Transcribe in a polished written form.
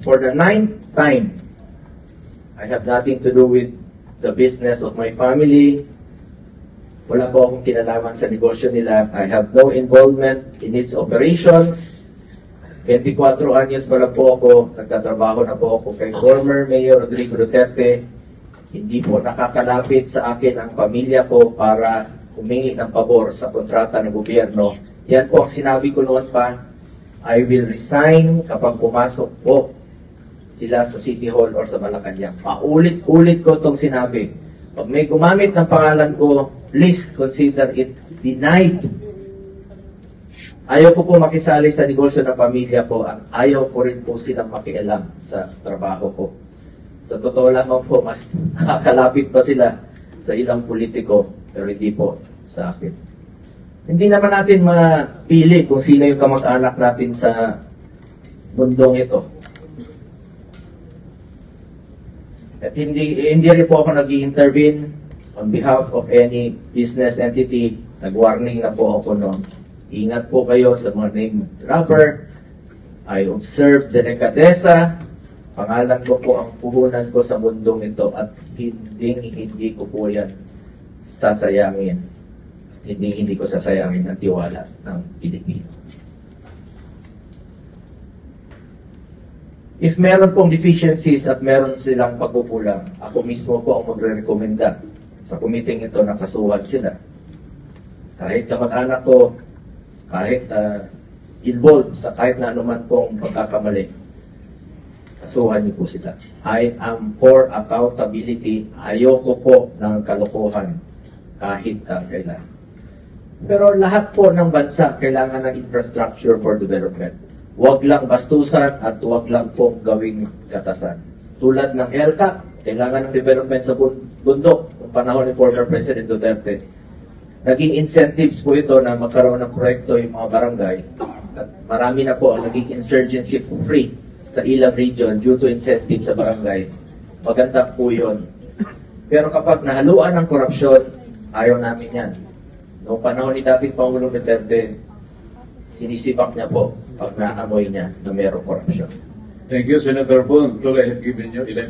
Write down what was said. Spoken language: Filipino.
for the 9th time, I have nothing to do with the business of my family. Wala po akong kinalaman sa negosyo nila. I have no involvement in its operations. 24 anyos pa lang po ako, nagtatrabaho na po ako kay former Mayor Rodrigo Duterte. Hindi po nakakalapit sa akin ang pamilya ko para humingi ng pabor sa kontrata ng gobyerno. Yan po ang sinabi ko noon pa, I will resign kapag pumasok po sila sa City Hall or sa Malacanang. Paulit-ulit ko itong sinabi. Pag may gumamit ng pangalan ko, please consider it denied. Ayaw ko po makisali sa negosyo ng pamilya ko at ayaw ko rin po silang makialam sa trabaho ko. Sa totoo lamang po, mas nakakalapit pa sila sa ilang politiko, pero hindi po sa akin. Hindi naman natin mapili kung sino yung kamag-anak natin sa mundong ito. At hindi rin po ako nag-i-intervene on behalf of any business entity. Nag-warning na po ako noon. Ingat po kayo sa mga name dropper. I observe delikadesa. Pangalan ko po ang puhunan ko sa mundong ito at hindi ko po yan sasayangin. Hindi ko sasayangin ang tiwala ng Pilipino. If meron pong deficiencies at meron silang pagkukulang, ako mismo po ang magre-recommenda sa committee ito na kasuhan sila. Kahit kamag-anak ko, kahit involved sa kahit na anuman pong pagkakamali, kasuhan niyo po sila. I am for accountability. Ayoko po ng kalokohan kahit kailan. Pero lahat po ng bansa kailangan ng infrastructure for development. Huwag lang bastusan at huwag lang pong gawing katasan. Tulad ng ELCA, kailangan ng development sa bundok noong panahon ni former President Duterte. Naging incentives po ito na magkaroon ng proyekto yung mga barangay. At marami na po ang naging insurgency free sa ilang region due to incentive sa barangay. Maganda po yun. Pero kapag nahaluan ng korupsyon, ayaw namin yan. Noong panahon ni dating Pangulong Duterte, sinisibak niya po pag naamoy niya na mayroong korupsyon. Thank you, Senator Bong. I have given you 11